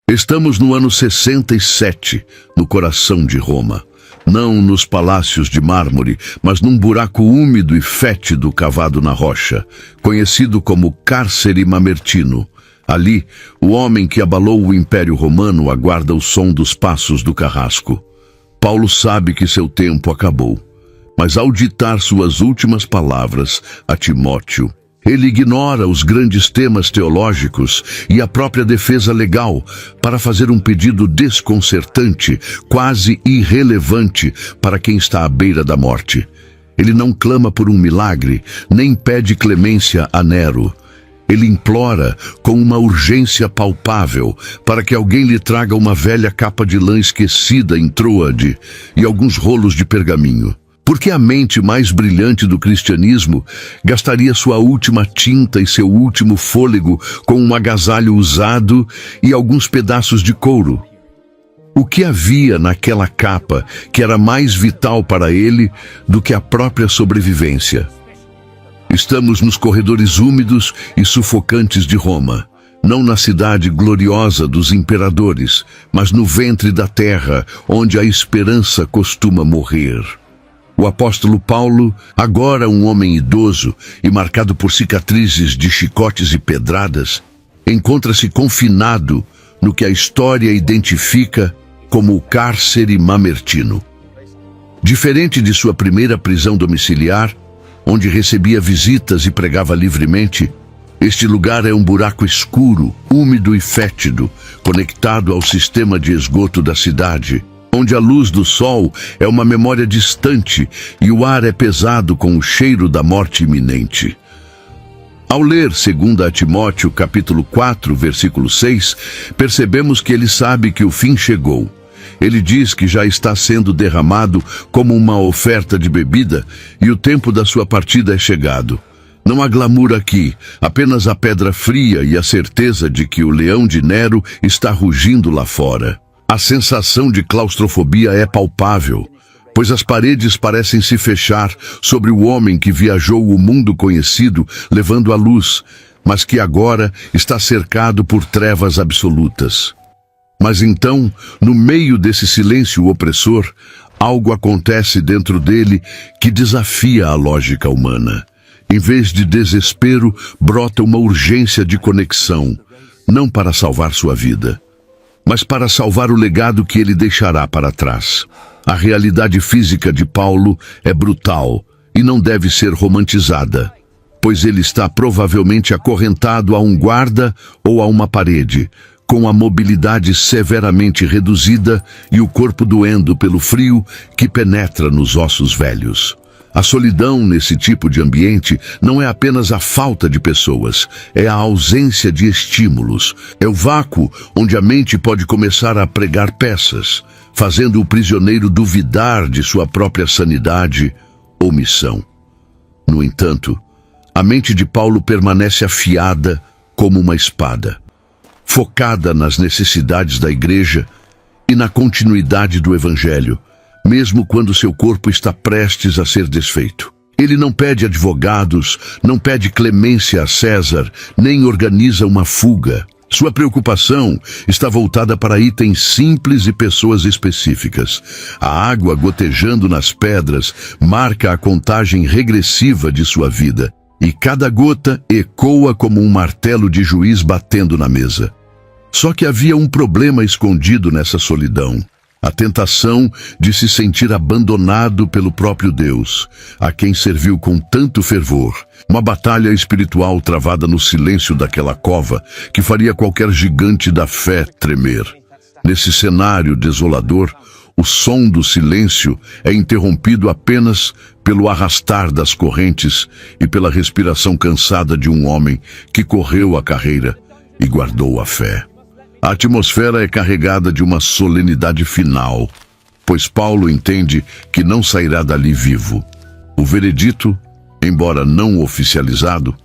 Estamos no ano 67, no coração de Roma. Não nos palácios de mármore, mas num buraco úmido e fétido cavado na rocha, conhecido como Cárcere Mamertino. Ali, o homem que abalou o Império Romano aguarda o som dos passos do carrasco. Paulo sabe que seu tempo acabou, mas ao ditar suas últimas palavras a Timóteo, ele ignora os grandes temas teológicos e a própria defesa legal para fazer um pedido desconcertante, quase irrelevante para quem está à beira da morte. Ele não clama por um milagre, nem pede clemência a Nero. Ele implora com uma urgência palpável para que alguém lhe traga uma velha capa de lã esquecida em Troade e alguns rolos de pergaminho. Porque a mente mais brilhante do cristianismo gastaria sua última tinta e seu último fôlego com um agasalho usado e alguns pedaços de couro? O que havia naquela capa que era mais vital para ele do que a própria sobrevivência? Estamos nos corredores úmidos e sufocantes de Roma, não na cidade gloriosa dos imperadores, mas no ventre da terra, onde a esperança costuma morrer. O apóstolo Paulo, agora um homem idoso e marcado por cicatrizes de chicotes e pedradas, encontra-se confinado no que a história identifica como o Cárcere Mamertino. Diferente de sua primeira prisão domiciliar, onde recebia visitas e pregava livremente, este lugar é um buraco escuro, úmido e fétido, conectado ao sistema de esgoto da cidade, onde a luz do sol é uma memória distante e o ar é pesado com o cheiro da morte iminente. Ao ler 2 Timóteo capítulo 4, versículo 6, percebemos que ele sabe que o fim chegou. Ele diz que já está sendo derramado como uma oferta de bebida e o tempo da sua partida é chegado. Não há glamour aqui, apenas a pedra fria e a certeza de que o leão de Nero está rugindo lá fora. A sensação de claustrofobia é palpável, pois as paredes parecem se fechar sobre o homem que viajou o mundo conhecido levando a luz, mas que agora está cercado por trevas absolutas. Mas então, no meio desse silêncio opressor, algo acontece dentro dele que desafia a lógica humana. Em vez de desespero, brota uma urgência de conexão, não para salvar sua vida, mas para salvar o legado que ele deixará para trás. A realidade física de Paulo é brutal e não deve ser romantizada, pois ele está provavelmente acorrentado a um guarda ou a uma parede, com a mobilidade severamente reduzida e o corpo doendo pelo frio que penetra nos ossos velhos. A solidão nesse tipo de ambiente não é apenas a falta de pessoas, é a ausência de estímulos. É o vácuo onde a mente pode começar a pregar peças, fazendo o prisioneiro duvidar de sua própria sanidade ou missão. No entanto, a mente de Paulo permanece afiada como uma espada, focada nas necessidades da igreja e na continuidade do evangelho, mesmo quando seu corpo está prestes a ser desfeito. Ele não pede advogados, não pede clemência a César, nem organiza uma fuga. Sua preocupação está voltada para itens simples e pessoas específicas. A água gotejando nas pedras marca a contagem regressiva de sua vida, e cada gota ecoa como um martelo de juiz batendo na mesa. Só que havia um problema escondido nessa solidão. A tentação de se sentir abandonado pelo próprio Deus, a quem serviu com tanto fervor. Uma batalha espiritual travada no silêncio daquela cova que faria qualquer gigante da fé tremer. Nesse cenário desolador, o som do silêncio é interrompido apenas pelo arrastar das correntes e pela respiração cansada de um homem que correu a carreira e guardou a fé. A atmosfera é carregada de uma solenidade final, pois Paulo entende que não sairá dali vivo. O veredito, embora não oficializado,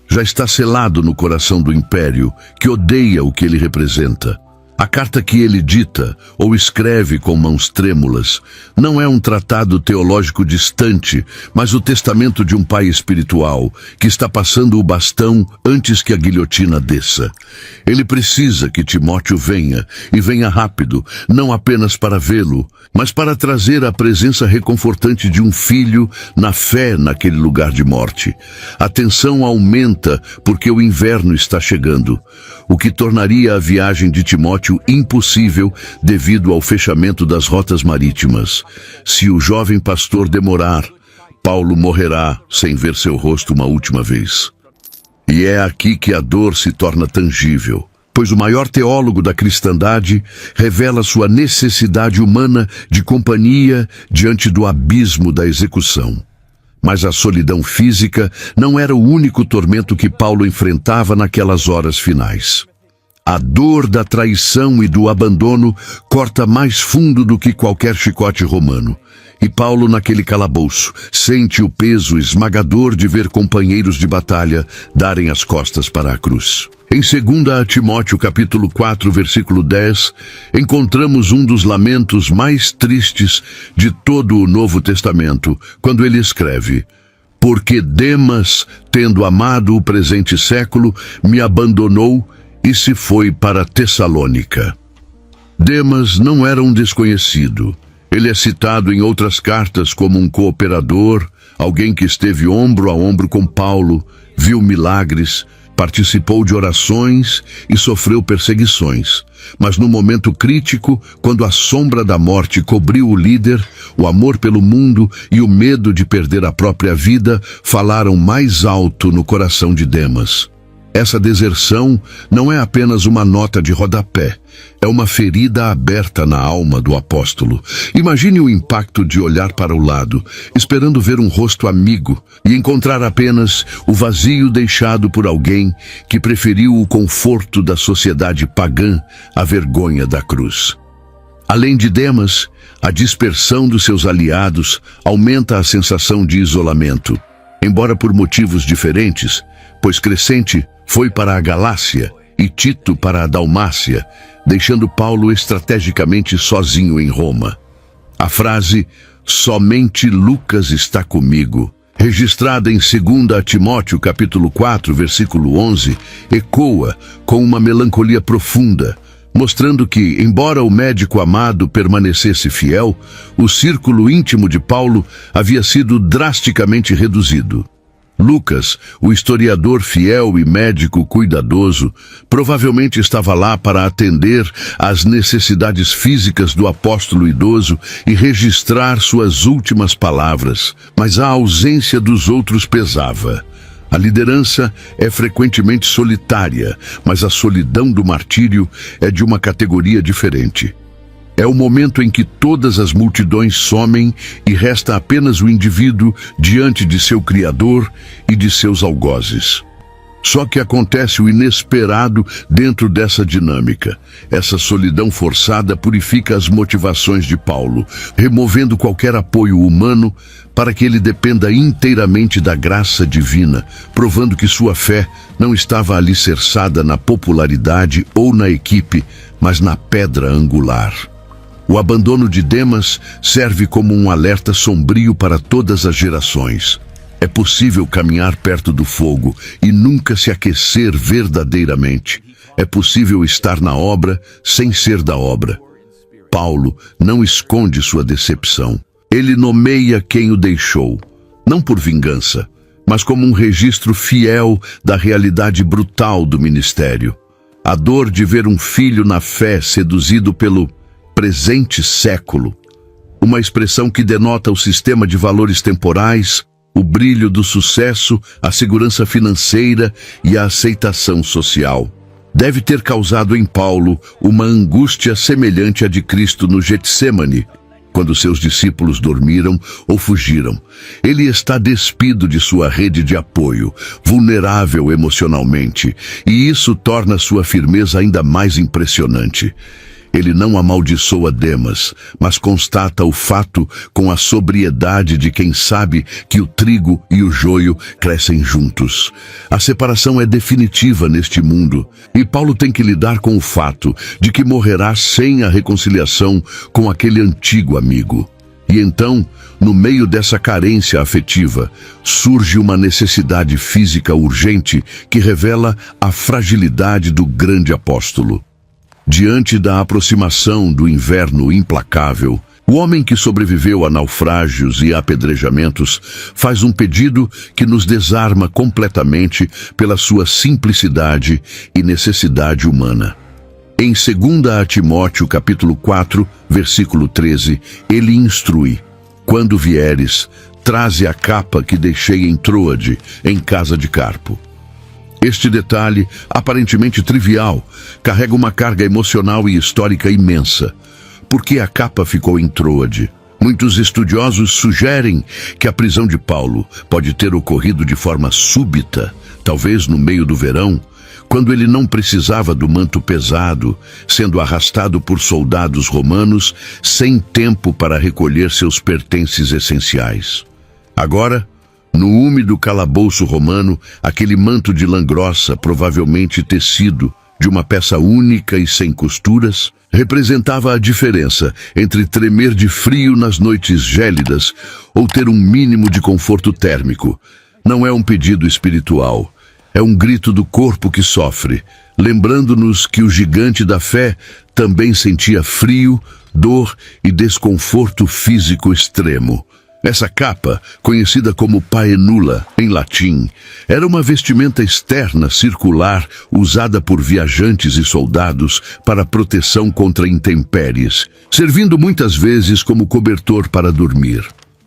já está selado no coração do império, que odeia o que ele representa. A carta que ele dita ou escreve com mãos trêmulas não é um tratado teológico distante, mas o testamento de um pai espiritual que está passando o bastão antes que a guilhotina desça. Ele precisa que Timóteo venha, e venha rápido, não apenas para vê-lo, mas para trazer a presença reconfortante de um filho na fé naquele lugar de morte. A tensão aumenta porque o inverno está chegando, o que tornaria a viagem de Timóteo impossível devido ao fechamento das rotas marítimas. Se o jovem pastor demorar, Paulo morrerá sem ver seu rosto uma última vez. E é aqui que a dor se torna tangível, pois o maior teólogo da cristandade revela sua necessidade humana de companhia diante do abismo da execução. Mas a solidão física não era o único tormento que Paulo enfrentava naquelas horas finais. A dor da traição e do abandono corta mais fundo do que qualquer chicote romano. E Paulo, naquele calabouço, sente o peso esmagador de ver companheiros de batalha darem as costas para a cruz. Em 2 Timóteo capítulo 4, versículo 10, encontramos um dos lamentos mais tristes de todo o Novo Testamento, quando ele escreve: "Porque Demas, tendo amado o presente século, me abandonou e se foi para Tessalônica." Demas não era um desconhecido. Ele é citado em outras cartas como um cooperador, alguém que esteve ombro a ombro com Paulo, viu milagres, participou de orações e sofreu perseguições. Mas no momento crítico, quando a sombra da morte cobriu o líder, o amor pelo mundo e o medo de perder a própria vida falaram mais alto no coração de Demas. Essa deserção não é apenas uma nota de rodapé, é uma ferida aberta na alma do apóstolo. Imagine o impacto de olhar para o lado, esperando ver um rosto amigo, e encontrar apenas o vazio deixado por alguém que preferiu o conforto da sociedade pagã à vergonha da cruz. Além de Demas, a dispersão dos seus aliados aumenta a sensação de isolamento, embora por motivos diferentes, pois Crescente foi para a Galácia e Tito para a Dalmácia, deixando Paulo estrategicamente sozinho em Roma. A frase "somente Lucas está comigo", registrada em 2 Timóteo capítulo 4, versículo 11, ecoa com uma melancolia profunda, mostrando que, embora o médico amado permanecesse fiel, o círculo íntimo de Paulo havia sido drasticamente reduzido. Lucas, o historiador fiel e médico cuidadoso, provavelmente estava lá para atender às necessidades físicas do apóstolo idoso e registrar suas últimas palavras, mas a ausência dos outros pesava. A liderança é frequentemente solitária, mas a solidão do martírio é de uma categoria diferente. É o momento em que todas as multidões somem e resta apenas o indivíduo diante de seu Criador e de seus algozes. Só que acontece o inesperado dentro dessa dinâmica. Essa solidão forçada purifica as motivações de Paulo, removendo qualquer apoio humano para que ele dependa inteiramente da graça divina, provando que sua fé não estava alicerçada na popularidade ou na equipe, mas na pedra angular. O abandono de Demas serve como um alerta sombrio para todas as gerações. É possível caminhar perto do fogo e nunca se aquecer verdadeiramente. É possível estar na obra sem ser da obra. Paulo não esconde sua decepção. Ele nomeia quem o deixou, não por vingança, mas como um registro fiel da realidade brutal do ministério. A dor de ver um filho na fé seduzido pelo presente século, uma expressão que denota o sistema de valores temporais, o brilho do sucesso, a segurança financeira e a aceitação social. Deve ter causado em Paulo uma angústia semelhante à de Cristo no Getsêmani, quando seus discípulos dormiram ou fugiram. Ele está despido de sua rede de apoio, vulnerável emocionalmente, e isso torna sua firmeza ainda mais impressionante. Ele não amaldiçoa Demas, mas constata o fato com a sobriedade de quem sabe que o trigo e o joio crescem juntos. A separação é definitiva neste mundo, e Paulo tem que lidar com o fato de que morrerá sem a reconciliação com aquele antigo amigo. E então, no meio dessa carência afetiva, surge uma necessidade física urgente que revela a fragilidade do grande apóstolo. Diante da aproximação do inverno implacável, o homem que sobreviveu a naufrágios e apedrejamentos faz um pedido que nos desarma completamente pela sua simplicidade e necessidade humana. Em 2 Timóteo capítulo 4, versículo 13, ele instrui: quando vieres, traze a capa que deixei em Troade, em casa de Carpo. Este detalhe, aparentemente trivial, carrega uma carga emocional e histórica imensa. Por que a capa ficou em Troade? Muitos estudiosos sugerem que a prisão de Paulo pode ter ocorrido de forma súbita, talvez no meio do verão, quando ele não precisava do manto pesado, sendo arrastado por soldados romanos sem tempo para recolher seus pertences essenciais. Agora, no úmido calabouço romano, aquele manto de lã grossa, provavelmente tecido de uma peça única e sem costuras, representava a diferença entre tremer de frio nas noites gélidas ou ter um mínimo de conforto térmico. Não é um pedido espiritual, é um grito do corpo que sofre, lembrando-nos que o gigante da fé também sentia frio, dor e desconforto físico extremo. Essa capa, conhecida como paenula, em latim, era uma vestimenta externa circular usada por viajantes e soldados para proteção contra intempéries, servindo muitas vezes como cobertor para dormir.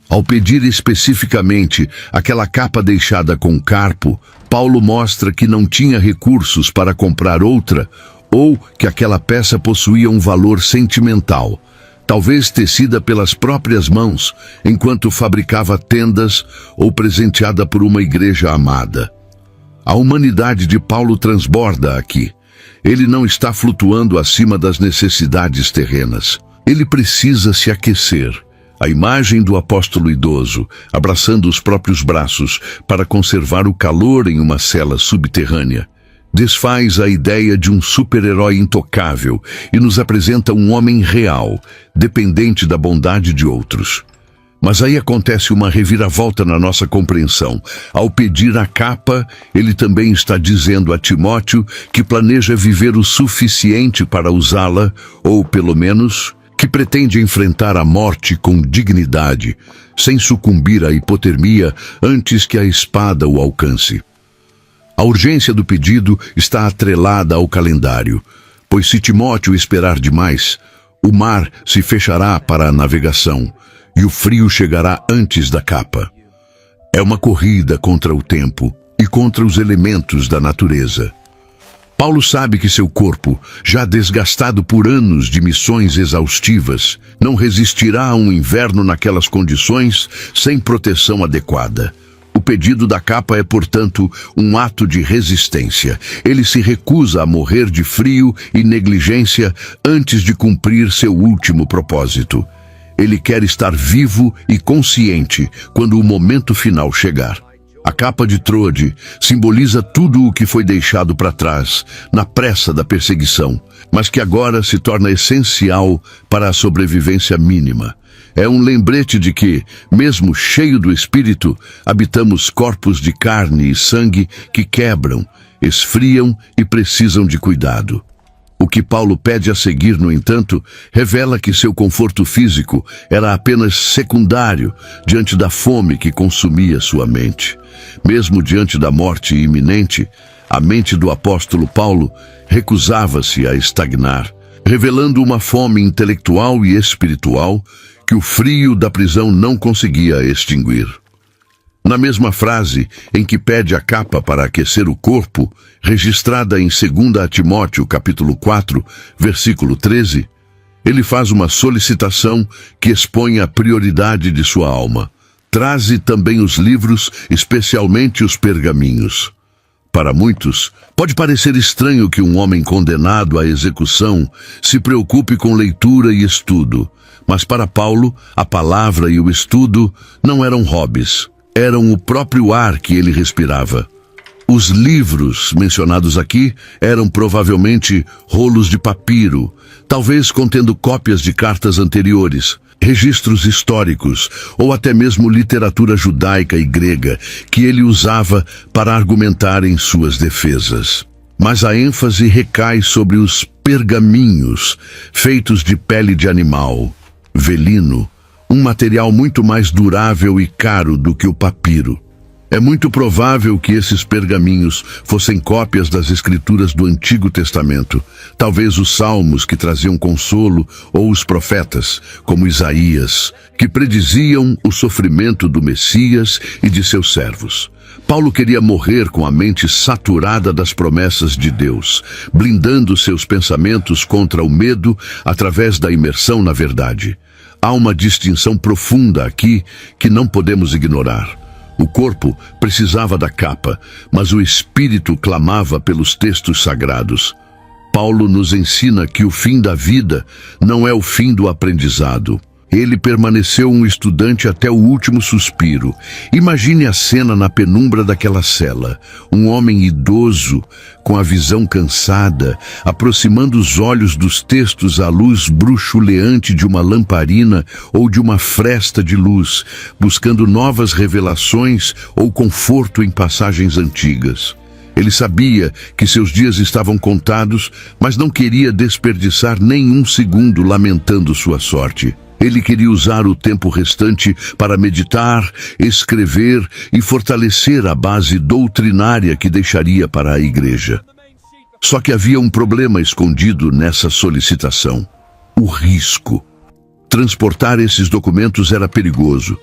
Ao pedir especificamente aquela capa deixada com Carpo, Paulo mostra que não tinha recursos para comprar outra ou que aquela peça possuía um valor sentimental, talvez tecida pelas próprias mãos, enquanto fabricava tendas ou presenteada por uma igreja amada. A humanidade de Paulo transborda aqui. Ele não está flutuando acima das necessidades terrenas. Ele precisa se aquecer. A imagem do apóstolo idoso, abraçando os próprios braços para conservar o calor em uma cela subterrânea, desfaz a ideia de um super-herói intocável e nos apresenta um homem real, dependente da bondade de outros. Mas aí acontece uma reviravolta na nossa compreensão. Ao pedir a capa, ele também está dizendo a Timóteo que planeja viver o suficiente para usá-la, ou pelo menos, que pretende enfrentar a morte com dignidade, sem sucumbir à hipotermia antes que a espada o alcance. A urgência do pedido está atrelada ao calendário, pois se Timóteo esperar demais, o mar se fechará para a navegação e o frio chegará antes da capa. É uma corrida contra o tempo e contra os elementos da natureza. Paulo sabe que seu corpo, já desgastado por anos de missões exaustivas, não resistirá a um inverno naquelas condições sem proteção adequada. O pedido da capa é, portanto, um ato de resistência. Ele se recusa a morrer de frio e negligência antes de cumprir seu último propósito. Ele quer estar vivo e consciente quando o momento final chegar. A capa de Troade simboliza tudo o que foi deixado para trás, na pressa da perseguição, mas que agora se torna essencial para a sobrevivência mínima. É um lembrete de que, mesmo cheio do Espírito, habitamos corpos de carne e sangue que quebram, esfriam e precisam de cuidado. O que Paulo pede a seguir, no entanto, revela que seu conforto físico era apenas secundário diante da fome que consumia sua mente. Mesmo diante da morte iminente, a mente do apóstolo Paulo recusava-se a estagnar, revelando uma fome intelectual e espiritual que o frio da prisão não conseguia extinguir. Na mesma frase em que pede a capa para aquecer o corpo, registrada em 2 Timóteo capítulo 4, versículo 13, ele faz uma solicitação que expõe a prioridade de sua alma. Traze também os livros, especialmente os pergaminhos. Para muitos, pode parecer estranho que um homem condenado à execução se preocupe com leitura e estudo, mas para Paulo, a palavra e o estudo não eram hobbies, eram o próprio ar que ele respirava. Os livros mencionados aqui eram provavelmente rolos de papiro, talvez contendo cópias de cartas anteriores, registros históricos ou até mesmo literatura judaica e grega que ele usava para argumentar em suas defesas. Mas a ênfase recai sobre os pergaminhos, feitos de pele de animal, velino, um material muito mais durável e caro do que o papiro. É muito provável que esses pergaminhos fossem cópias das escrituras do Antigo Testamento, talvez os salmos que traziam consolo ou os profetas, como Isaías, que prediziam o sofrimento do Messias e de seus servos. Paulo queria morrer com a mente saturada das promessas de Deus, blindando seus pensamentos contra o medo através da imersão na verdade. Há uma distinção profunda aqui que não podemos ignorar. O corpo precisava da capa, mas o espírito clamava pelos textos sagrados. Paulo nos ensina que o fim da vida não é o fim do aprendizado. Ele permaneceu um estudante até o último suspiro. Imagine a cena na penumbra daquela cela. Um homem idoso, com a visão cansada, aproximando os olhos dos textos à luz bruxuleante de uma lamparina ou de uma fresta de luz, buscando novas revelações ou conforto em passagens antigas. Ele sabia que seus dias estavam contados, mas não queria desperdiçar nenhum segundo lamentando sua sorte. Ele queria usar o tempo restante para meditar, escrever e fortalecer a base doutrinária que deixaria para a igreja. Só que havia um problema escondido nessa solicitação: o risco. Transportar esses documentos era perigoso.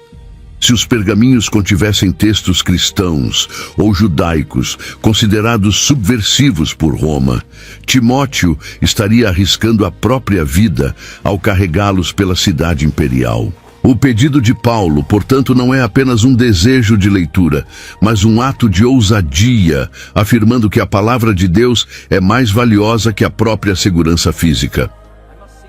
Se os pergaminhos contivessem textos cristãos ou judaicos considerados subversivos por Roma, Timóteo estaria arriscando a própria vida ao carregá-los pela cidade imperial. O pedido de Paulo, portanto, não é apenas um desejo de leitura, mas um ato de ousadia, afirmando que a palavra de Deus é mais valiosa que a própria segurança física.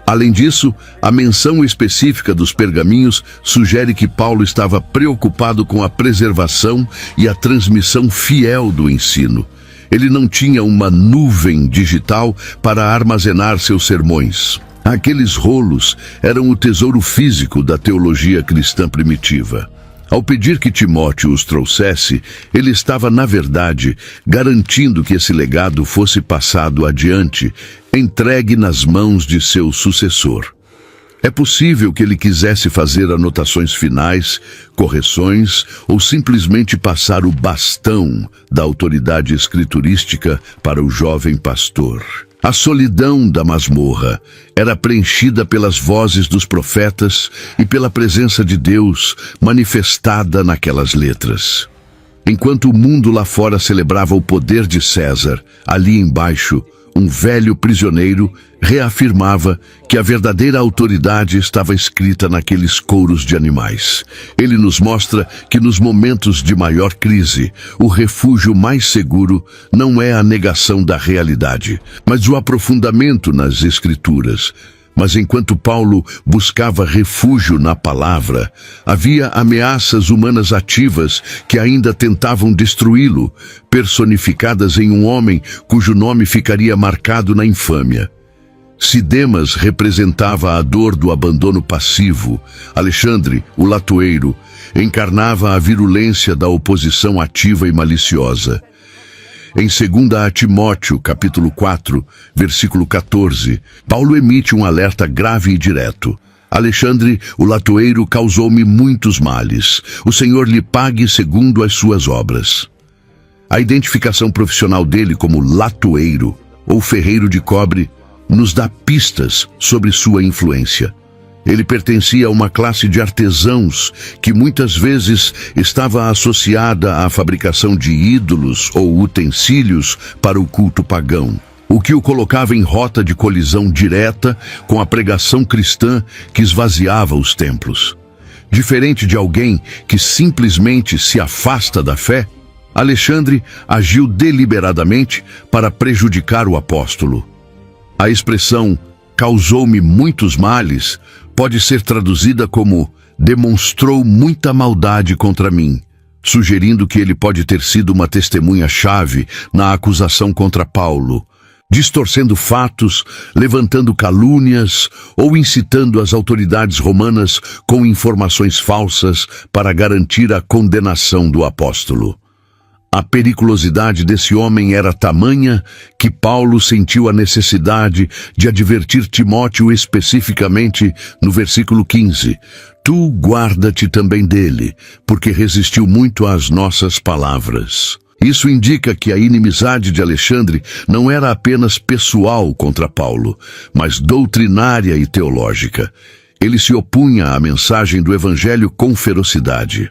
Além disso, a menção específica dos pergaminhos sugere que Paulo estava preocupado com a preservação e a transmissão fiel do ensino. Ele não tinha uma nuvem digital para armazenar seus sermões. Aqueles rolos eram o tesouro físico da teologia cristã primitiva. Ao pedir que Timóteo os trouxesse, ele estava, na verdade, garantindo que esse legado fosse passado adiante, entregue nas mãos de seu sucessor. É possível que ele quisesse fazer anotações finais, correções ou simplesmente passar o bastão da autoridade escriturística para o jovem pastor. A solidão da masmorra era preenchida pelas vozes dos profetas e pela presença de Deus manifestada naquelas letras. Enquanto o mundo lá fora celebrava o poder de César, ali embaixo, um velho prisioneiro reafirmava que a verdadeira autoridade estava escrita naqueles couros de animais. Ele nos mostra que nos momentos de maior crise, o refúgio mais seguro não é a negação da realidade, mas o aprofundamento nas Escrituras. Mas enquanto Paulo buscava refúgio na palavra, havia ameaças humanas ativas que ainda tentavam destruí-lo, personificadas em um homem cujo nome ficaria marcado na infâmia. Se Demas representava a dor do abandono passivo, Alexandre, o latoeiro, encarnava a virulência da oposição ativa e maliciosa. Em 2 Timóteo, capítulo 4, versículo 14, Paulo emite um alerta grave e direto. Alexandre, o latoeiro, causou-me muitos males. O Senhor lhe pague segundo as suas obras. A identificação profissional dele como latoeiro, ou ferreiro de cobre, nos dá pistas sobre sua influência. Ele pertencia a uma classe de artesãos que muitas vezes estava associada à fabricação de ídolos ou utensílios para o culto pagão, o que o colocava em rota de colisão direta com a pregação cristã que esvaziava os templos. Diferente de alguém que simplesmente se afasta da fé, Alexandre agiu deliberadamente para prejudicar o apóstolo. A expressão "causou-me muitos males" pode ser traduzida como "demonstrou muita maldade contra mim", sugerindo que ele pode ter sido uma testemunha-chave na acusação contra Paulo, distorcendo fatos, levantando calúnias ou incitando as autoridades romanas com informações falsas para garantir a condenação do apóstolo. A periculosidade desse homem era tamanha que Paulo sentiu a necessidade de advertir Timóteo especificamente no versículo 15. Tu guarda-te também dele, porque resistiu muito às nossas palavras. Isso indica que a inimizade de Alexandre não era apenas pessoal contra Paulo, mas doutrinária e teológica. Ele se opunha à mensagem do evangelho com ferocidade.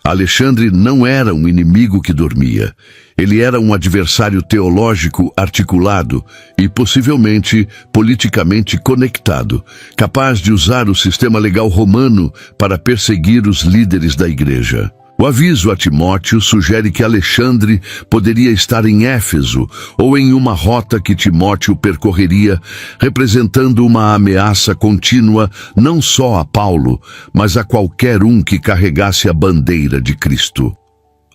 Alexandre não era um inimigo que dormia. Ele era um adversário teológico articulado e possivelmente politicamente conectado, capaz de usar o sistema legal romano para perseguir os líderes da igreja. O aviso a Timóteo sugere que Alexandre poderia estar em Éfeso ou em uma rota que Timóteo percorreria, representando uma ameaça contínua não só a Paulo, mas a qualquer um que carregasse a bandeira de Cristo.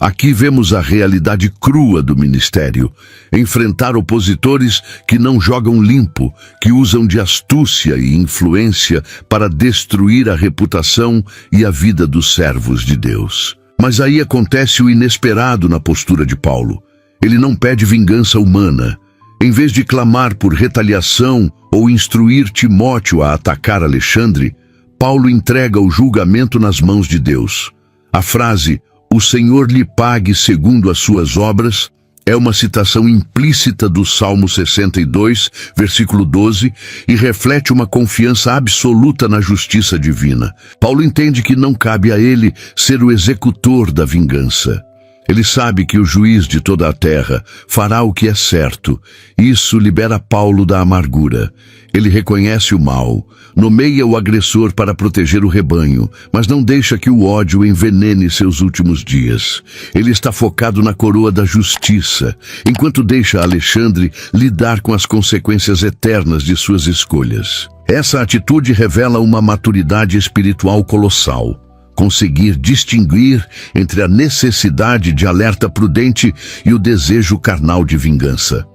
Aqui vemos a realidade crua do ministério: enfrentar opositores que não jogam limpo, que usam de astúcia e influência para destruir a reputação e a vida dos servos de Deus. Mas aí acontece o inesperado na postura de Paulo. Ele não pede vingança humana. Em vez de clamar por retaliação ou instruir Timóteo a atacar Alexandre, Paulo entrega o julgamento nas mãos de Deus. A frase "O Senhor lhe pague segundo as suas obras" é uma citação implícita do Salmo 62, versículo 12, e reflete uma confiança absoluta na justiça divina. Paulo entende que não cabe a ele ser o executor da vingança. Ele sabe que o juiz de toda a terra fará o que é certo. Isso libera Paulo da amargura. Ele reconhece o mal, nomeia o agressor para proteger o rebanho, mas não deixa que o ódio envenene seus últimos dias. Ele está focado na coroa da justiça, enquanto deixa Alexandre lidar com as consequências eternas de suas escolhas. Essa atitude revela uma maturidade espiritual colossal. Conseguir distinguir entre a necessidade de alerta prudente e o desejo carnal de vingança.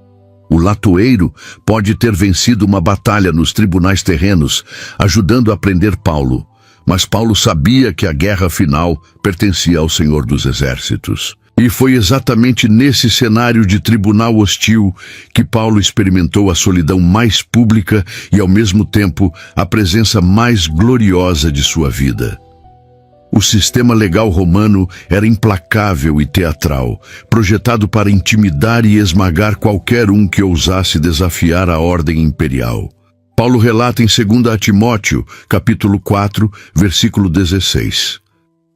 O latoeiro pode ter vencido uma batalha nos tribunais terrenos, ajudando a prender Paulo, mas Paulo sabia que a guerra final pertencia ao Senhor dos Exércitos. E foi exatamente nesse cenário de tribunal hostil que Paulo experimentou a solidão mais pública e, ao mesmo tempo, a presença mais gloriosa de sua vida. O sistema legal romano era implacável e teatral, projetado para intimidar e esmagar qualquer um que ousasse desafiar a ordem imperial. Paulo relata em 2 Timóteo, capítulo 4, versículo 16.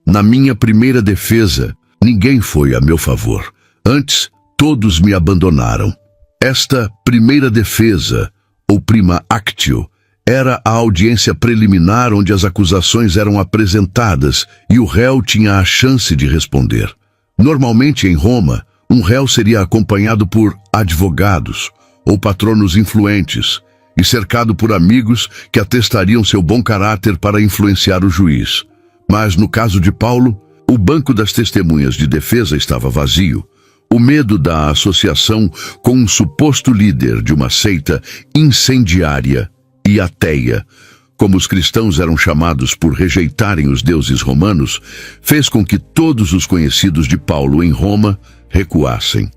Na minha primeira defesa, ninguém foi a meu favor. Antes, todos me abandonaram. Esta primeira defesa, ou prima actio, era a audiência preliminar onde as acusações eram apresentadas e o réu tinha a chance de responder. Normalmente em Roma, um réu seria acompanhado por advogados ou patronos influentes e cercado por amigos que atestariam seu bom caráter para influenciar o juiz. Mas no caso de Paulo, o banco das testemunhas de defesa estava vazio. O medo da associação com um suposto líder de uma seita incendiária e ateia, como os cristãos eram chamados por rejeitarem os deuses romanos, fez com que todos os conhecidos de Paulo em Roma recuassem.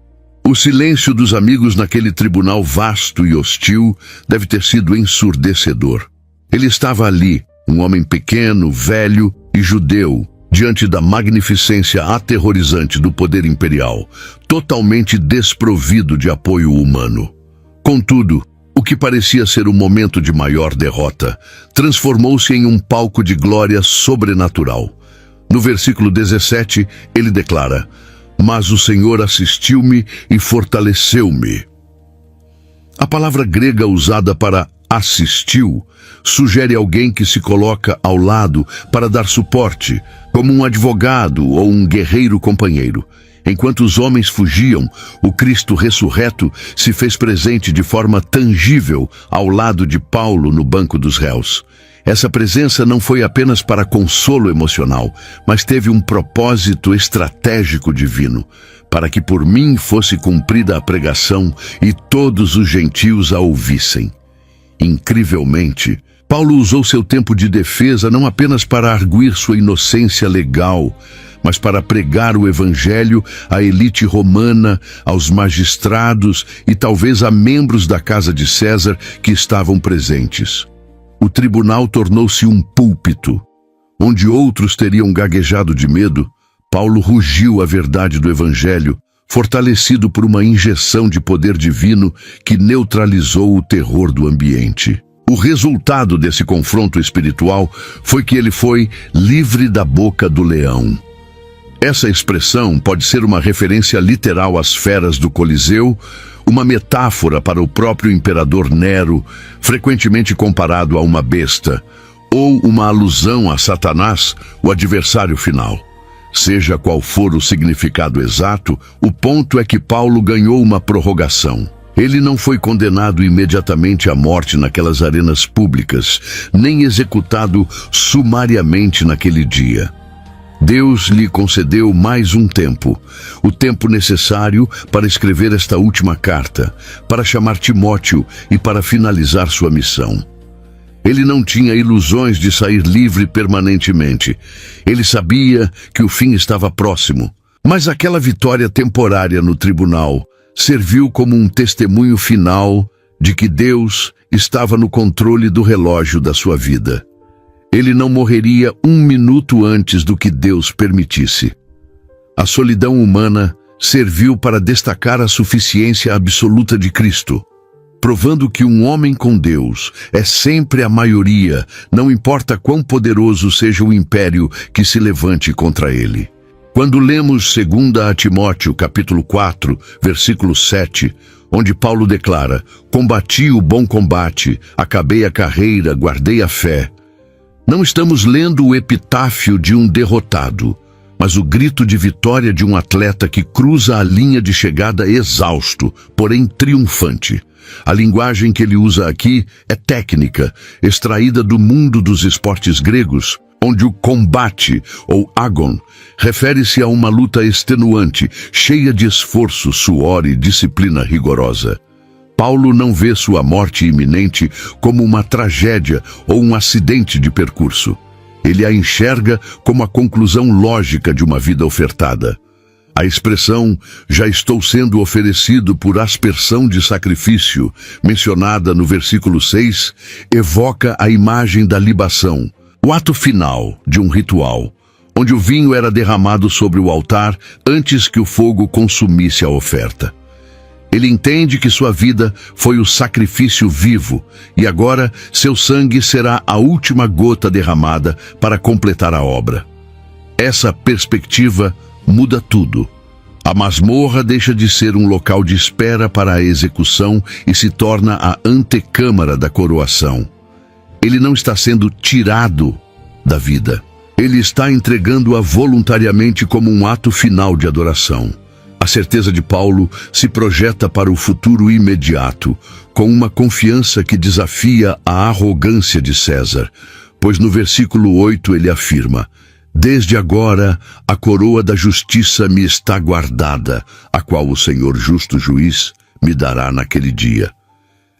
O silêncio dos amigos naquele tribunal vasto e hostil deve ter sido ensurdecedor. Ele estava ali, um homem pequeno, velho e judeu, diante da magnificência aterrorizante do poder imperial, totalmente desprovido de apoio humano. Contudo, o que parecia ser o momento de maior derrota, transformou-se em um palco de glória sobrenatural. No versículo 17, ele declara: "Mas o Senhor assistiu-me e fortaleceu-me." A palavra grega usada para assistiu sugere alguém que se coloca ao lado para dar suporte, como um advogado ou um guerreiro companheiro. Enquanto os homens fugiam, o Cristo ressurreto se fez presente de forma tangível ao lado de Paulo no banco dos réus. Essa presença não foi apenas para consolo emocional, mas teve um propósito estratégico divino, para que por mim fosse cumprida a pregação e todos os gentios a ouvissem. Incrivelmente, Paulo usou seu tempo de defesa não apenas para arguir sua inocência legal, mas para pregar o evangelho à elite romana, aos magistrados e talvez a membros da casa de César que estavam presentes. O tribunal tornou-se um púlpito. Onde outros teriam gaguejado de medo, Paulo rugiu a verdade do evangelho, fortalecido por uma injeção de poder divino que neutralizou o terror do ambiente. O resultado desse confronto espiritual foi que ele foi livre da boca do leão. Essa expressão pode ser uma referência literal às feras do Coliseu, uma metáfora para o próprio imperador Nero, frequentemente comparado a uma besta, ou uma alusão a Satanás, o adversário final. Seja qual for o significado exato, o ponto é que Paulo ganhou uma prorrogação. Ele não foi condenado imediatamente à morte naquelas arenas públicas, nem executado sumariamente naquele dia. Deus lhe concedeu mais um tempo, o tempo necessário para escrever esta última carta, para chamar Timóteo e para finalizar sua missão. Ele não tinha ilusões de sair livre permanentemente. Ele sabia que o fim estava próximo. Mas aquela vitória temporária no tribunal serviu como um testemunho final de que Deus estava no controle do relógio da sua vida. Ele não morreria um minuto antes do que Deus permitisse. A solidão humana serviu para destacar a suficiência absoluta de Cristo, provando que um homem com Deus é sempre a maioria, não importa quão poderoso seja o império que se levante contra ele. Quando lemos 2 Timóteo capítulo 4, versículo 7, onde Paulo declara: "Combati o bom combate, acabei a carreira, guardei a fé", não estamos lendo o epitáfio de um derrotado, mas o grito de vitória de um atleta que cruza a linha de chegada exausto, porém triunfante. A linguagem que ele usa aqui é técnica, extraída do mundo dos esportes gregos, onde o combate, ou agon, refere-se a uma luta extenuante, cheia de esforço, suor e disciplina rigorosa. Paulo não vê sua morte iminente como uma tragédia ou um acidente de percurso. Ele a enxerga como a conclusão lógica de uma vida ofertada. A expressão "já estou sendo oferecido por aspersão de sacrifício", mencionada no versículo 6, evoca a imagem da libação, o ato final de um ritual, onde o vinho era derramado sobre o altar antes que o fogo consumisse a oferta. Ele entende que sua vida foi o sacrifício vivo e agora seu sangue será a última gota derramada para completar a obra. Essa perspectiva muda tudo. A masmorra deixa de ser um local de espera para a execução e se torna a antecâmara da coroação. Ele não está sendo tirado da vida. Ele está entregando-a voluntariamente como um ato final de adoração. A certeza de Paulo se projeta para o futuro imediato, com uma confiança que desafia a arrogância de César, pois no versículo 8 ele afirma: "Desde agora a coroa da justiça me está guardada, a qual o Senhor justo juiz me dará naquele dia."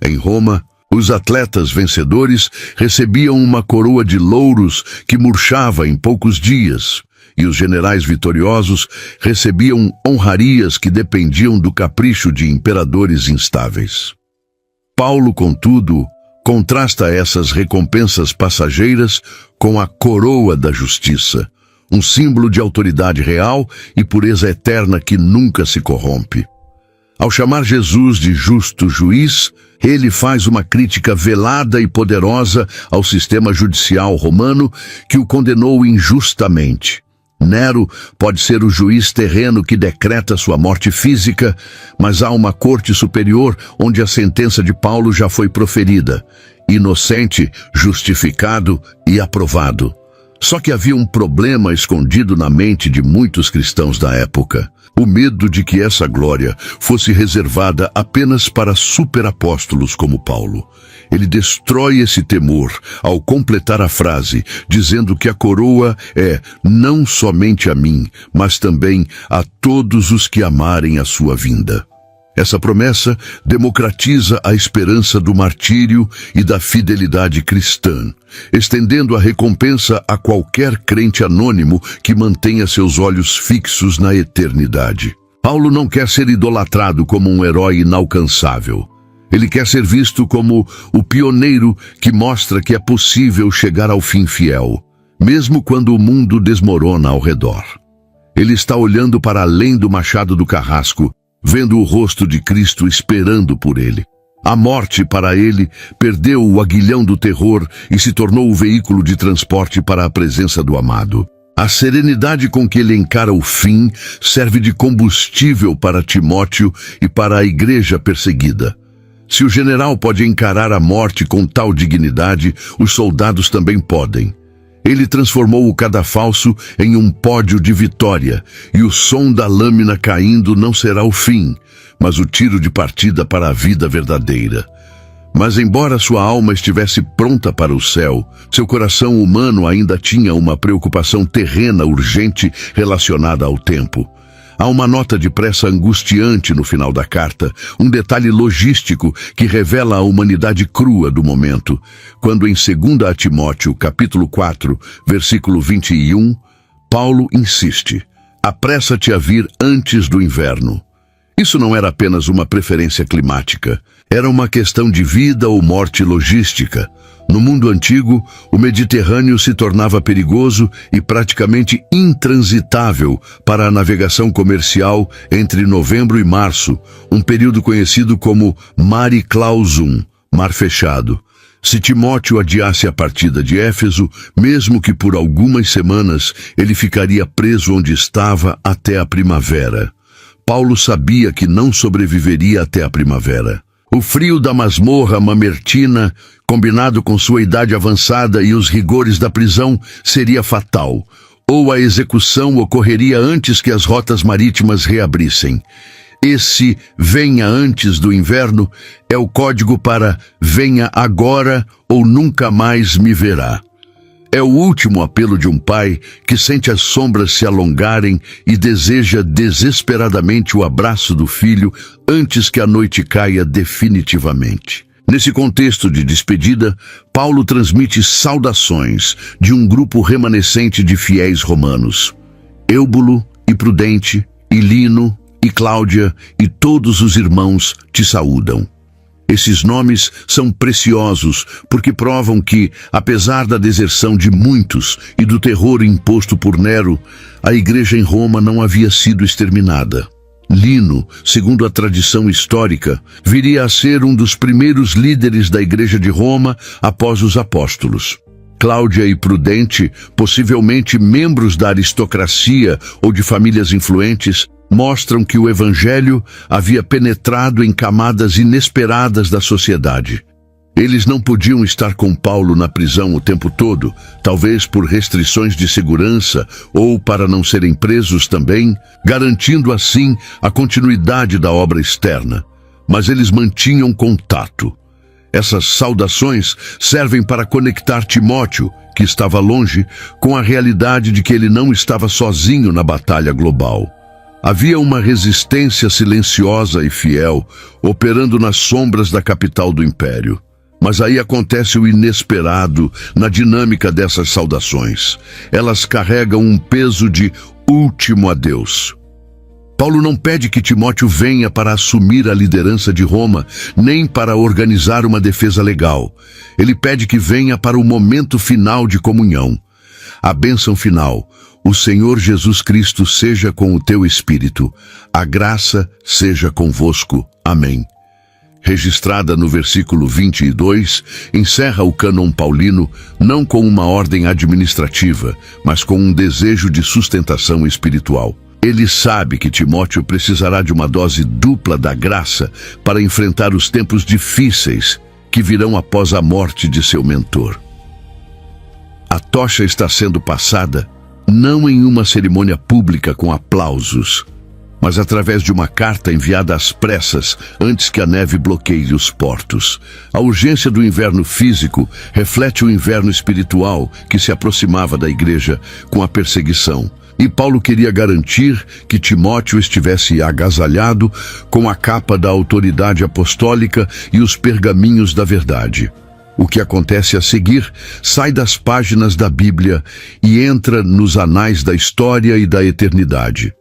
Em Roma, os atletas vencedores recebiam uma coroa de louros que murchava em poucos dias, e os generais vitoriosos recebiam honrarias que dependiam do capricho de imperadores instáveis. Paulo, contudo, contrasta essas recompensas passageiras com a coroa da justiça, um símbolo de autoridade real e pureza eterna que nunca se corrompe. Ao chamar Jesus de justo juiz, ele faz uma crítica velada e poderosa ao sistema judicial romano que o condenou injustamente. Nero pode ser o juiz terreno que decreta sua morte física, mas há uma corte superior onde a sentença de Paulo já foi proferida, inocente, justificado e aprovado. Só que havia um problema escondido na mente de muitos cristãos da época. O medo de que essa glória fosse reservada apenas para superapóstolos como Paulo. Ele destrói esse temor ao completar a frase, dizendo que a coroa é não somente a mim, mas também a todos os que amarem a sua vinda. Essa promessa democratiza a esperança do martírio e da fidelidade cristã, estendendo a recompensa a qualquer crente anônimo que mantenha seus olhos fixos na eternidade. Paulo não quer ser idolatrado como um herói inalcançável. Ele quer ser visto como o pioneiro que mostra que é possível chegar ao fim fiel, mesmo quando o mundo desmorona ao redor. Ele está olhando para além do machado do carrasco, vendo o rosto de Cristo esperando por ele. A morte, para ele, perdeu o aguilhão do terror e se tornou o veículo de transporte para a presença do amado. A serenidade com que ele encara o fim serve de combustível para Timóteo e para a igreja perseguida. Se o general pode encarar a morte com tal dignidade, os soldados também podem. Ele transformou o cadafalso em um pódio de vitória, e o som da lâmina caindo não será o fim, mas o tiro de partida para a vida verdadeira. Mas embora sua alma estivesse pronta para o céu, seu coração humano ainda tinha uma preocupação terrena urgente relacionada ao tempo. Há uma nota de pressa angustiante no final da carta, um detalhe logístico que revela a humanidade crua do momento, quando em 2 Timóteo, capítulo 4, versículo 21, Paulo insiste: apressa-te a vir antes do inverno. Isso não era apenas uma preferência climática, era uma questão de vida ou morte logística. No mundo antigo, o Mediterrâneo se tornava perigoso e praticamente intransitável para a navegação comercial entre novembro e março, um período conhecido como Mare Clausum, mar fechado. Se Timóteo adiasse a partida de Éfeso, mesmo que por algumas semanas, ele ficaria preso onde estava até a primavera. Paulo sabia que não sobreviveria até a primavera. O frio da masmorra mamertina, combinado com sua idade avançada e os rigores da prisão, seria fatal, ou a execução ocorreria antes que as rotas marítimas reabrissem. Esse venha antes do inverno é o código para venha agora ou nunca mais me verá. É o último apelo de um pai que sente as sombras se alongarem e deseja desesperadamente o abraço do filho antes que a noite caia definitivamente. Nesse contexto de despedida, Paulo transmite saudações de um grupo remanescente de fiéis romanos. Eubulo e Prudente, e Lino e Cláudia e todos os irmãos te saúdam. Esses nomes são preciosos porque provam que, apesar da deserção de muitos e do terror imposto por Nero, a igreja em Roma não havia sido exterminada. Lino, segundo a tradição histórica, viria a ser um dos primeiros líderes da igreja de Roma após os apóstolos. Cláudia e Prudente, possivelmente membros da aristocracia ou de famílias influentes, mostram que o Evangelho havia penetrado em camadas inesperadas da sociedade. Eles não podiam estar com Paulo na prisão o tempo todo, talvez por restrições de segurança ou para não serem presos também, garantindo assim a continuidade da obra externa. Mas eles mantinham contato. Essas saudações servem para conectar Timóteo, que estava longe, com a realidade de que ele não estava sozinho na batalha global. Havia uma resistência silenciosa e fiel, operando nas sombras da capital do império. Mas aí acontece o inesperado na dinâmica dessas saudações. Elas carregam um peso de último adeus. Paulo não pede que Timóteo venha para assumir a liderança de Roma, nem para organizar uma defesa legal. Ele pede que venha para o momento final de comunhão. A bênção final: o Senhor Jesus Cristo seja com o teu espírito. A graça seja convosco. Amém. Registrada no versículo 22, encerra o cânon paulino não com uma ordem administrativa, mas com um desejo de sustentação espiritual. Ele sabe que Timóteo precisará de uma dose dupla da graça para enfrentar os tempos difíceis que virão após a morte de seu mentor. A tocha está sendo passada não em uma cerimônia pública com aplausos, mas através de uma carta enviada às pressas antes que a neve bloqueie os portos. A urgência do inverno físico reflete o inverno espiritual que se aproximava da igreja com a perseguição. E Paulo queria garantir que Timóteo estivesse agasalhado com a capa da autoridade apostólica e os pergaminhos da verdade. O que acontece a seguir sai das páginas da Bíblia e entra nos anais da história e da eternidade.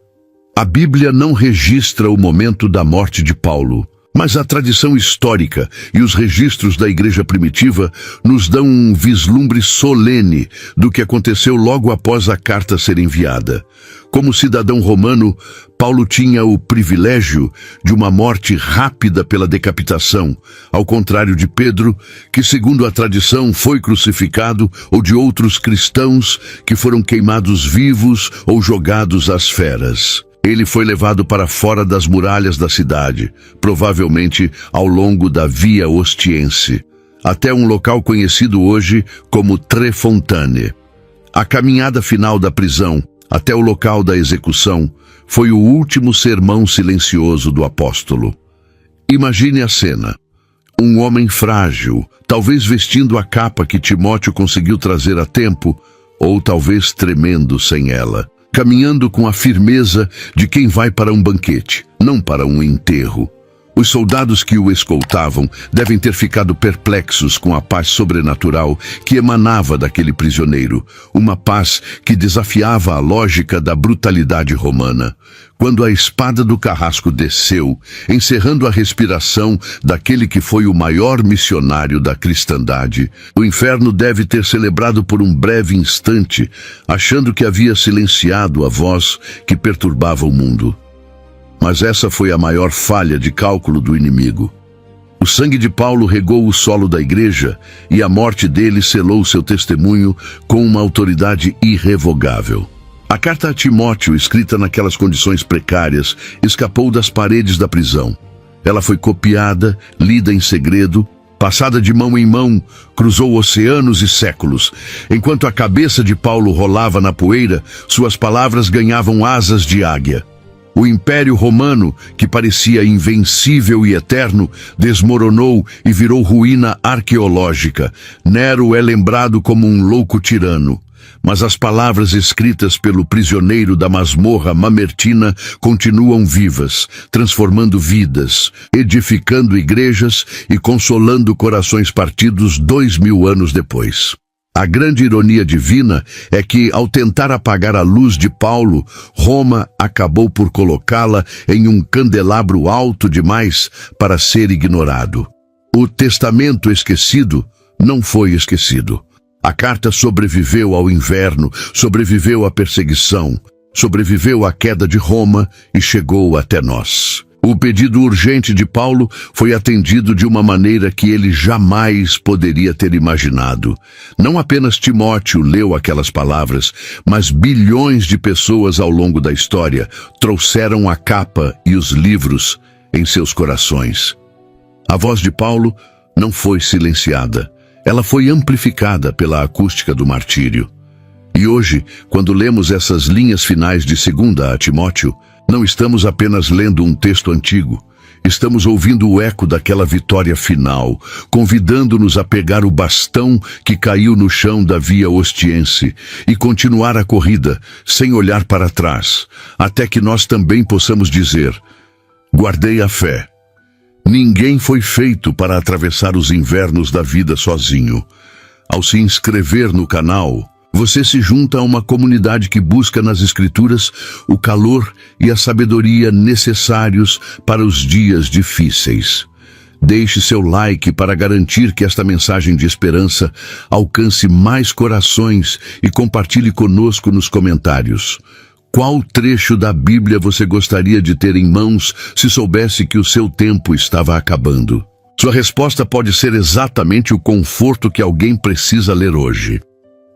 A Bíblia não registra o momento da morte de Paulo, mas a tradição histórica e os registros da igreja primitiva nos dão um vislumbre solene do que aconteceu logo após a carta ser enviada. Como cidadão romano, Paulo tinha o privilégio de uma morte rápida pela decapitação, ao contrário de Pedro, que, segundo a tradição, foi crucificado, ou de outros cristãos que foram queimados vivos ou jogados às feras. Ele foi levado para fora das muralhas da cidade, provavelmente ao longo da Via Ostiense, até um local conhecido hoje como Tre Fontane. A caminhada final da prisão até o local da execução foi o último sermão silencioso do apóstolo. Imagine a cena. Um homem frágil, talvez vestindo a capa que Timóteo conseguiu trazer a tempo, ou talvez tremendo sem ela, caminhando com a firmeza de quem vai para um banquete, não para um enterro. Os soldados que o escoltavam devem ter ficado perplexos com a paz sobrenatural que emanava daquele prisioneiro, uma paz que desafiava a lógica da brutalidade romana. Quando a espada do carrasco desceu, encerrando a respiração daquele que foi o maior missionário da cristandade, o inferno deve ter celebrado por um breve instante, achando que havia silenciado a voz que perturbava o mundo. Mas essa foi a maior falha de cálculo do inimigo. O sangue de Paulo regou o solo da igreja e a morte dele selou seu testemunho com uma autoridade irrevogável. A carta a Timóteo, escrita naquelas condições precárias, escapou das paredes da prisão. Ela foi copiada, lida em segredo, passada de mão em mão, cruzou oceanos e séculos. Enquanto a cabeça de Paulo rolava na poeira, suas palavras ganhavam asas de águia. O Império Romano, que parecia invencível e eterno, desmoronou e virou ruína arqueológica. Nero é lembrado como um louco tirano. Mas as palavras escritas pelo prisioneiro da masmorra mamertina continuam vivas, transformando vidas, edificando igrejas e consolando corações partidos 2000 anos depois. A grande ironia divina é que, ao tentar apagar a luz de Paulo, Roma acabou por colocá-la em um candelabro alto demais para ser ignorado. O testamento esquecido não foi esquecido. A carta sobreviveu ao inverno, sobreviveu à perseguição, sobreviveu à queda de Roma e chegou até nós. O pedido urgente de Paulo foi atendido de uma maneira que ele jamais poderia ter imaginado. Não apenas Timóteo leu aquelas palavras, mas bilhões de pessoas ao longo da história trouxeram a capa e os livros em seus corações. A voz de Paulo não foi silenciada. Ela foi amplificada pela acústica do martírio. E hoje, quando lemos essas linhas finais de 2 a Timóteo, não estamos apenas lendo um texto antigo, estamos ouvindo o eco daquela vitória final, convidando-nos a pegar o bastão que caiu no chão da Via Ostiense e continuar a corrida, sem olhar para trás, até que nós também possamos dizer: guardei a fé. Ninguém foi feito para atravessar os invernos da vida sozinho. Ao se inscrever no canal, você se junta a uma comunidade que busca nas Escrituras o calor e a sabedoria necessários para os dias difíceis. Deixe seu like para garantir que esta mensagem de esperança alcance mais corações e compartilhe conosco nos comentários. Qual trecho da Bíblia você gostaria de ter em mãos se soubesse que o seu tempo estava acabando? Sua resposta pode ser exatamente o conforto que alguém precisa ler hoje.